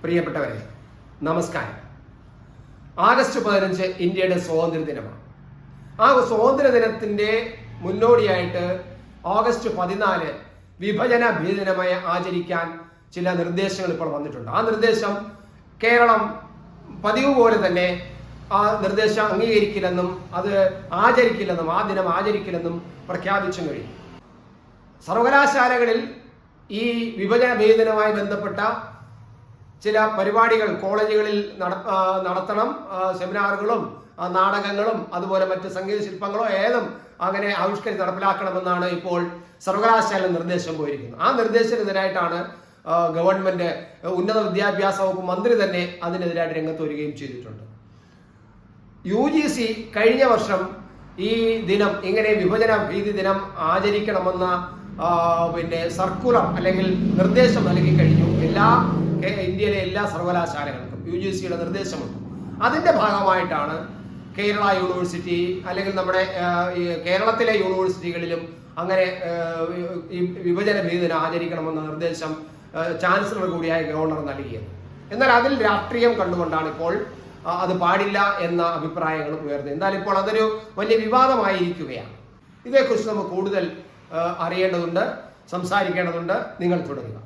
പ്രിയപ്പെട്ടവരെ, നമസ്കാരം. ആഗസ്റ്റ് 15 ഇന്ത്യയുടെ സ്വാതന്ത്ര്യ ദിനമാണ്. ആ സ്വാതന്ത്ര്യ ദിനത്തിന്റെ മുന്നോടിയായിട്ട് ഓഗസ്റ്റ് 14 വിഭജന ഭീതിദിനമായി ആചരിക്കാൻ ചില നിർദ്ദേശങ്ങൾ ഇപ്പോൾ വന്നിട്ടുണ്ട്. ആ നിർദ്ദേശം കേരളം പതിവ് പോലെ തന്നെ ആ നിർദ്ദേശം അംഗീകരിക്കില്ലെന്നും അത് ആചരിക്കില്ലെന്നും ആ ദിനം ആചരിക്കില്ലെന്നും പ്രഖ്യാപിച്ചു കഴിഞ്ഞു. സർവകലാശാലകളിൽ ഈ വിഭജന ഭീതിദിനവുമായി ബന്ധപ്പെട്ട ചില പരിപാടികൾ കോളേജുകളിൽ നടത്തണം. സെമിനാറുകളും നാടകങ്ങളും അതുപോലെ മറ്റ് സംഗീത ശില്പങ്ങളോ ഏതും അങ്ങനെ ആവിഷ്കരിച്ച് നടപ്പിലാക്കണമെന്നാണ് ഇപ്പോൾ സർവകലാശാല നിർദ്ദേശം പോയിരിക്കുന്നത്. ആ നിർദ്ദേശത്തിനെതിരായിട്ടാണ് ഗവൺമെന്റ് ഉന്നത വിദ്യാഭ്യാസ വകുപ്പ് മന്ത്രി തന്നെ അതിനെതിരായിട്ട് രംഗത്ത് വരികയും ചെയ്തിട്ടുണ്ട്. UGC കഴിഞ്ഞ വർഷം ഈ ദിനം ഇങ്ങനെ വിഭജന ഭീതി ദിനം ആചരിക്കണമെന്ന സർക്കുലർ അല്ലെങ്കിൽ നിർദ്ദേശം നൽകി കഴിഞ്ഞു. ഇന്ത്യയിലെ എല്ലാ സർവകലാശാലകൾക്കും UGCയുടെ നിർദ്ദേശമുണ്ട്. അതിന്റെ ഭാഗമായിട്ടാണ് കേരള യൂണിവേഴ്സിറ്റി അല്ലെങ്കിൽ നമ്മുടെ കേരളത്തിലെ യൂണിവേഴ്സിറ്റികളിലും അങ്ങനെ ഈ വിഭജന ഭീതി ദിനം ആചരിക്കണമെന്ന നിർദ്ദേശം ചാൻസലർ കൂടിയായ ഗവർണർ നൽകിയത്. എന്നാൽ അതിൽ രാഷ്ട്രീയം കണ്ടുകൊണ്ടാണ് ഇപ്പോൾ അത് പാടില്ല എന്ന അഭിപ്രായങ്ങളും ഉയർന്നത്. എന്തായാലും ഇപ്പോൾ അതൊരു വലിയ വിവാദമായിരിക്കുകയാണ്. ഇതേക്കുറിച്ച് നമുക്ക് കൂടുതൽ അറിയേണ്ടതുണ്ട്, സംസാരിക്കേണ്ടതുണ്ട്. നിങ്ങൾ തുടരുക.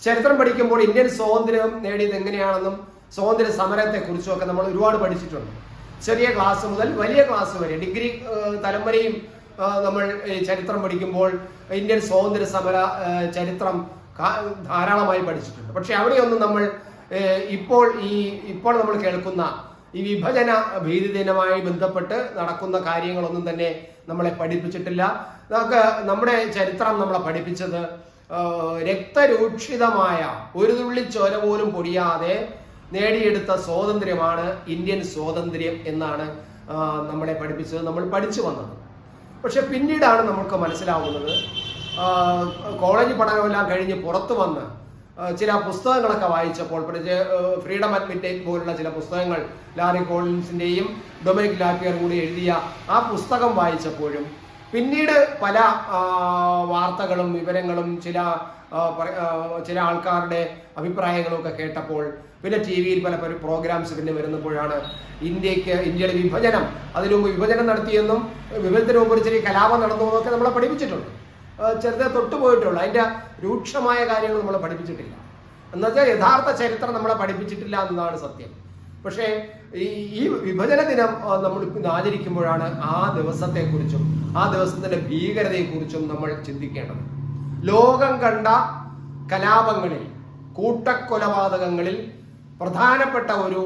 ചരിത്രം പഠിക്കുമ്പോൾ ഇന്ത്യൻ സ്വാതന്ത്ര്യം നേടിയത് എങ്ങനെയാണെന്നും സ്വാതന്ത്ര്യ സമരത്തെ കുറിച്ചും ഒക്കെ നമ്മൾ ഒരുപാട് പഠിച്ചിട്ടുണ്ട്. ചെറിയ ക്ലാസ് മുതൽ വലിയ ക്ലാസ് വരെ ഡിഗ്രി തലം വരെയും നമ്മൾ ചരിത്രം പഠിക്കുമ്പോൾ ഇന്ത്യൻ സ്വാതന്ത്ര്യ സമര ചരിത്രം ധാരാളമായി പഠിച്ചിട്ടുണ്ട്. പക്ഷെ അവിടെയൊന്നും നമ്മൾ ഇപ്പോൾ നമ്മൾ കേൾക്കുന്ന ഈ വിഭജന ഭീതി ദിനവുമായി ബന്ധപ്പെട്ട് നടക്കുന്ന കാര്യങ്ങളൊന്നും തന്നെ നമ്മളെ പഠിപ്പിച്ചിട്ടില്ല. നമ്മുടെ ചരിത്രം നമ്മളെ പഠിപ്പിച്ചത് രക്തരൂക്ഷിതമായ ഒരു തുള്ളി ചോര പോലും പൊടിയാതെ നേടിയെടുത്ത സ്വാതന്ത്ര്യമാണ് ഇന്ത്യൻ സ്വാതന്ത്ര്യം എന്നാണ് നമ്മളെ പഠിപ്പിച്ചത്, നമ്മൾ പഠിച്ചു വന്നത്. പക്ഷെ പിന്നീടാണ് നമുക്ക് മനസ്സിലാവുന്നത്, കോളേജ് പഠനമെല്ലാം കഴിഞ്ഞ് പുറത്തു വന്ന് ചില പുസ്തകങ്ങളൊക്കെ വായിച്ചപ്പോൾ, ഫ്രീഡം അറ്റ് മിഡ്നൈറ്റ് പോലുള്ള ചില പുസ്തകങ്ങൾ ലാറി കോളിൻസിന്റെയും ഡൊമിനിക് ലാപ്പിയറും കൂടി എഴുതിയ ആ പുസ്തകം വായിച്ചപ്പോഴും പിന്നീട് പല വാർത്തകളും വിവരങ്ങളും ചില ആൾക്കാരുടെ അഭിപ്രായങ്ങളും ഒക്കെ കേട്ടപ്പോൾ പിന്നെ TV-യിൽ പല പ്രോഗ്രാംസ് പിന്നെ വരുന്നപ്പോഴാണ് ഇന്ത്യയുടെ വിഭജനം, അതിനു മുമ്പ് വിഭജനം നടത്തിയെന്നും വിഭജനത്തിന് മുമ്പ് ഒരു ചെറിയ കലാപം നടന്നു എന്നൊക്കെ നമ്മളെ പഠിപ്പിച്ചിട്ടുണ്ട്. ചെറുതെ തൊട്ടുപോയിട്ടുള്ളൂ. അതിന്റെ രൂക്ഷമായ കാര്യങ്ങൾ നമ്മളെ പഠിപ്പിച്ചിട്ടില്ല. എന്നുവെച്ചാൽ യഥാർത്ഥ ചരിത്രം നമ്മളെ പഠിപ്പിച്ചിട്ടില്ല എന്നതാണ് സത്യം. പക്ഷേ ഈ വിഭജന ദിനം നമ്മൾ ഇന്ന് ആചരിക്കുമ്പോഴാണ് ആ ദിവസത്തെക്കുറിച്ചും ആ ദിവസത്തിന്റെ ഭീകരതയെക്കുറിച്ചും നമ്മൾ ചിന്തിക്കേണ്ടത്. ലോകം കണ്ട കലാപങ്ങളിൽ, കൂട്ടക്കൊലപാതകങ്ങളിൽ പ്രധാനപ്പെട്ട ഒരു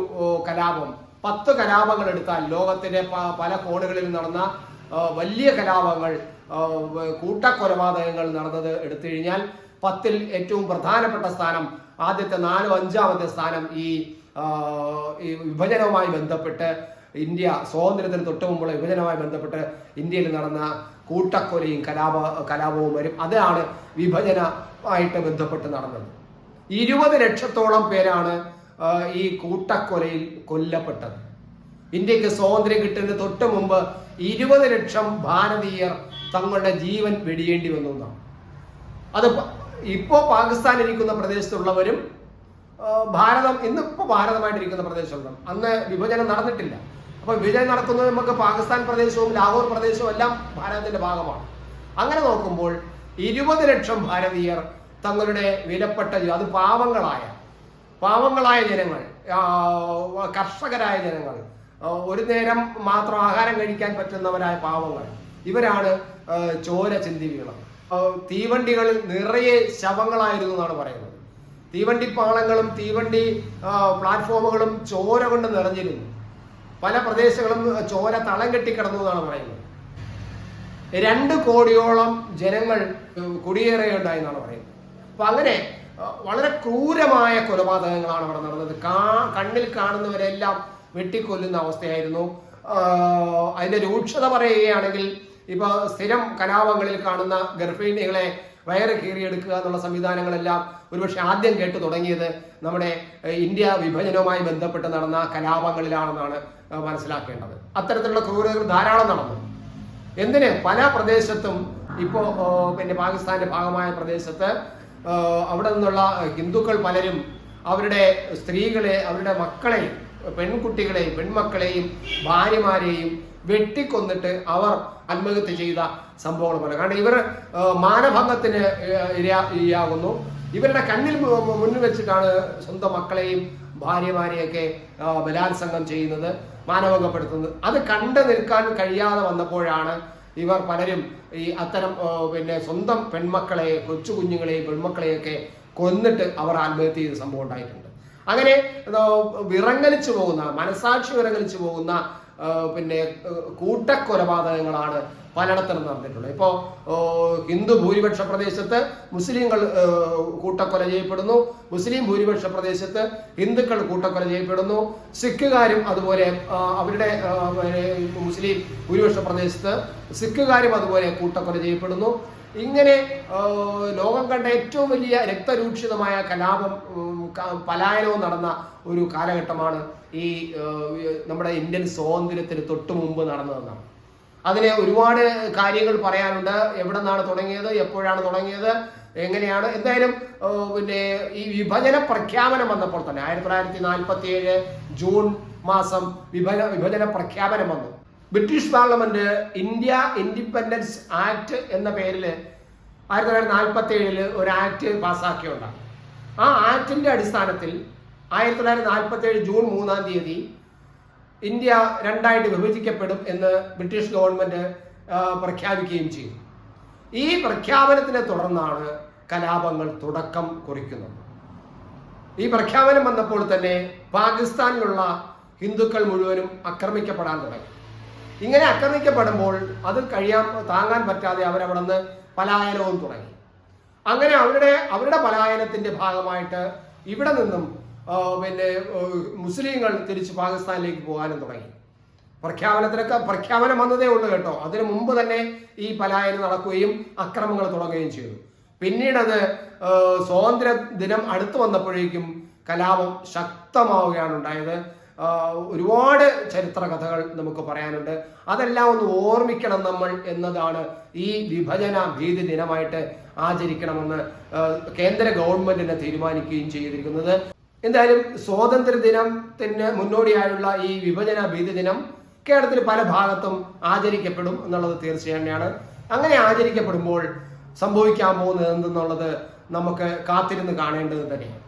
കലാപം, 10 കലാപങ്ങൾ എടുത്താൽ ലോകത്തിന്റെ പല കോണുകളിൽ നടന്ന വലിയ കലാപങ്ങൾ, കൂട്ടക്കൊലപാതകങ്ങൾ നടന്നത് എടുത്തു കഴിഞ്ഞാൽ 10-ൽ ഏറ്റവും പ്രധാനപ്പെട്ട സ്ഥാനം, ആദ്യത്തെ 4 5-ാമത്തെ സ്ഥാനം ഈ വിഭജനവുമായി ബന്ധപ്പെട്ട് ഇന്ത്യ സ്വാതന്ത്ര്യത്തിന് തൊട്ട് മുമ്പുള്ള വിഭജനവുമായി ബന്ധപ്പെട്ട് ഇന്ത്യയിൽ നടന്ന കൂട്ടക്കൊലയും കലാപവും വരും. അതാണ് വിഭജനമായിട്ട് ബന്ധപ്പെട്ട് നടന്നത്. 20 ലക്ഷത്തോളം പേരാണ് ഈ കൂട്ടക്കൊലയിൽ കൊല്ലപ്പെട്ടത്. ഇന്ത്യക്ക് സ്വാതന്ത്ര്യം കിട്ടുന്നതിന് തൊട്ട് മുമ്പ് 20 ലക്ഷം ഭാരതീയർ തങ്ങളുടെ ജീവൻ വെടിയേണ്ടി വന്നു എന്നാണ്. അത് ഇപ്പോൾ പാകിസ്ഥാനിരിക്കുന്ന പ്രദേശത്തുള്ളവരും ഇന്നിപ്പോൾ ഭാരതമായിട്ടിരിക്കുന്ന പ്രദേശമുണ്ട്. അന്ന് വിഭജനം നടന്നിട്ടില്ല. അപ്പൊ വിഭജനം നടക്കുന്നത് നമുക്ക് പാകിസ്ഥാൻ പ്രദേശവും ലാഹോർ പ്രദേശവും എല്ലാം ഭാരതത്തിന്റെ ഭാഗമാണ്. അങ്ങനെ നോക്കുമ്പോൾ 20 ലക്ഷം ഭാരതീയർ തങ്ങളുടെ വിലപ്പെട്ട, അത് പാവങ്ങളായ ജനങ്ങൾ, കർഷകരായ ജനങ്ങൾ, ഒരു നേരം മാത്രം ആഹാരം കഴിക്കാൻ പറ്റുന്നവരായ പാവങ്ങൾ, ഇവരാണ് ചോര ചിന്തി വീണത്. തീവണ്ടികളിൽ നിറയെ ശവങ്ങളായിരുന്നു എന്നാണ് പറയുന്നത്. തീവണ്ടി പാളങ്ങളും തീവണ്ടി പ്ലാറ്റ്ഫോമുകളും ചോര കൊണ്ട് നിറഞ്ഞിരുന്നു. പല പ്രദേശങ്ങളും ചോര തളം കെട്ടിക്കിടന്നു എന്നാണ് പറയുന്നത്. 2 കോടിയോളം ജനങ്ങൾ കുടിയേറുകയുണ്ടായി എന്നാണ് പറയുന്നത്. അപ്പൊ അങ്ങനെ വളരെ ക്രൂരമായ കൊലപാതകങ്ങളാണ് അവിടെ നടന്നത്. കണ്ണിൽ കാണുന്നവരെല്ലാം വെട്ടിക്കൊല്ലുന്ന അവസ്ഥയായിരുന്നു. അതിന്റെ രൂക്ഷത പറയുകയാണെങ്കിൽ ഇപ്പൊ സ്ഥിരം കലാപങ്ങളിൽ കാണുന്ന ഗർഭിണികളെ വയറ് കീറിയെടുക്കുക എന്നുള്ള സംവിധാനങ്ങളെല്ലാം ഒരുപക്ഷെ ആദ്യം കേട്ടു തുടങ്ങിയത് നമ്മുടെ ഇന്ത്യ വിഭജനവുമായി ബന്ധപ്പെട്ട് നടന്ന കലാപങ്ങളിലാണെന്നാണ് മനസ്സിലാക്കേണ്ടത്. അത്തരത്തിലുള്ള ക്രൂരതകൾ ധാരാളം നടന്നു. എന്തിന് പല പ്രദേശത്തും ഇപ്പോൾ പിന്നെ പാകിസ്ഥാന്റെ ഭാഗമായ പ്രദേശത്ത് അവിടെ നിന്നുള്ള ഹിന്ദുക്കൾ പലരും അവരുടെ സ്ത്രീകളെ, അവരുടെ മക്കളെയും, പെൺകുട്ടികളെയും, പെൺമക്കളെയും, ഭാര്യമാരെയും വെട്ടിക്കൊന്നിട്ട് അവർ ആത്മഹത്യ ചെയ്ത സംഭവങ്ങൾ പോലെ. കാരണം ഇവർ മാനഭംഗത്തിന് ഇരയാകുന്നു. ഇവരുടെ കണ്ണിൽ മുന്നിൽ വെച്ചിട്ടാണ് സ്വന്തം മക്കളെയും ഭാര്യമാരെയൊക്കെ ബലാത്സംഗം ചെയ്യുന്നത്, മാനഭംഗപ്പെടുത്തുന്നത്. അത് കണ്ടു നിൽക്കാൻ കഴിയാതെ വന്നപ്പോഴാണ് ഇവർ പലരും ഈ അത്തരം പിന്നെ സ്വന്തം പെൺമക്കളെ, കൊച്ചു കുഞ്ഞുങ്ങളെയും പെൺമക്കളെയൊക്കെ കൊന്നിട്ട് അവർ ആത്മഹത്യ ചെയ്ത സംഭവം ഉണ്ടായിട്ടുണ്ട്. അങ്ങനെ വിറങ്ങലിച്ചു പോകുന്ന, മനസാക്ഷി വിറങ്ങലിച്ചു പോകുന്ന പിന്നെ കൂട്ടക്കൊലപാതകങ്ങളാണ് പലയിടത്തും നടന്നിട്ടുള്ളത്. ഇപ്പോൾ ഹിന്ദു ഭൂരിപക്ഷ പ്രദേശത്ത് മുസ്ലിങ്ങൾ കൂട്ടക്കൊല ചെയ്യപ്പെടുന്നു, മുസ്ലിം ഭൂരിപക്ഷ പ്രദേശത്ത് ഹിന്ദുക്കൾ കൂട്ടക്കൊല ചെയ്യപ്പെടുന്നു, സിഖുകാരും അതുപോലെ അവരുടെ മുസ്ലിം ഭൂരിപക്ഷ പ്രദേശത്ത് സിഖുകാരും അതുപോലെ കൂട്ടക്കൊല ചെയ്യപ്പെടുന്നു. ഇങ്ങനെ ലോകം കണ്ട ഏറ്റവും വലിയ രക്തരൂക്ഷിതമായ കലാപം, പലായനവും നടന്ന ഒരു കാലഘട്ടമാണ് ഈ നമ്മുടെ ഇന്ത്യൻ സ്വാതന്ത്ര്യത്തിന് തൊട്ടു മുമ്പ് നടന്നതെന്നാണ്. അതിന് ഒരുപാട് കാര്യങ്ങൾ പറയാനുണ്ട്. എവിടെ നിന്നാണ് തുടങ്ങിയത്, എപ്പോഴാണ് തുടങ്ങിയത്, എങ്ങനെയാണ്. എന്തായാലും പിന്നെ ഈ വിഭജന പ്രഖ്യാപനം വന്നപ്പോൾ തന്നെ 1947 ജൂൺ മാസം വിഭജന പ്രഖ്യാപനം വന്നു. British parliament India independence act എന്ന പേരിൽ 1947 ഒരു ആക്ട് പാസ്സാക്കിയുണ്ടാണ്. ആ ആക്ടിന്റെ അടിസ്ഥാനത്തിൽ 1947 ജൂൺ 3 ഇന്ത്യ രണ്ടായിട്ട് വിഭജിക്കപ്പെടും എന്ന് ബ്രിട്ടീഷ് ഗവൺമെന്റ് പ്രഖ്യാപിക്കുകയും ചെയ്തു. ഈ പ്രഖ്യാപനത്തിനെ തുടർന്നാണ് കലാപങ്ങൾ തുടക്കം കുറിക്കുന്നത്. ഈ പ്രഖ്യാപനം വന്നപ്പോൾ തന്നെ പാകിസ്ഥാനിലുള്ള ഹിന്ദുക്കൾ മുഴുവനും ആക്രമിക്കപ്പെടാൻ തുടങ്ങി. ഇങ്ങനെ ആക്രമിക്കപ്പെടുമ്പോൾ അത് താങ്ങാൻ പറ്റാതെ അവരവിടെ നിന്ന് പലായനവും തുടങ്ങി. അങ്ങനെ അവരുടെ പലായനത്തിന്റെ ഭാഗമായിട്ട് ഇവിടെ നിന്നും പിന്നെ മുസ്ലിങ്ങൾ തിരിച്ച് പാകിസ്ഥാനിലേക്ക് പോകാനും തുടങ്ങി. പ്രഖ്യാപനം വന്നതേ ഉള്ളൂ കേട്ടോ. അതിനു മുമ്പ് തന്നെ ഈ പലായനം നടക്കുകയും അക്രമങ്ങൾ തുടങ്ങുകയും ചെയ്തു. പിന്നീട് അത് സ്വാതന്ത്ര്യ ദിനം അടുത്തു വന്നപ്പോഴേക്കും കലാപം ശക്തമാവുകയാണ് ഉണ്ടായത്. ഒരുപാട് ചരിത്ര കഥകൾ നമുക്ക് പറയാനുണ്ട്. അതെല്ലാം ഒന്ന് ഓർമ്മിക്കണം നമ്മൾ എന്നതാണ് ഈ വിഭജന ഭീതി ദിനമായിട്ട് ആചരിക്കണമെന്ന് കേന്ദ്ര ഗവൺമെന്റിനെ തീരുമാനിക്കുകയും ചെയ്തിരിക്കുന്നത്. എന്തായാലും സ്വാതന്ത്ര്യ ദിനത്തിന് മുന്നോടിയായുള്ള ഈ വിഭജന ഭീതി ദിനം കേരളത്തിൽ പല ഭാഗത്തും ആചരിക്കപ്പെടും എന്നുള്ളത് തീർച്ചയായും തന്നെയാണ്. അങ്ങനെ ആചരിക്കപ്പെടുമ്പോൾ സംഭവിക്കാൻ പോകുന്നത് എന്തെന്നുള്ളത് നമുക്ക് കാത്തിരുന്ന് കാണേണ്ടത് തന്നെയാണ്.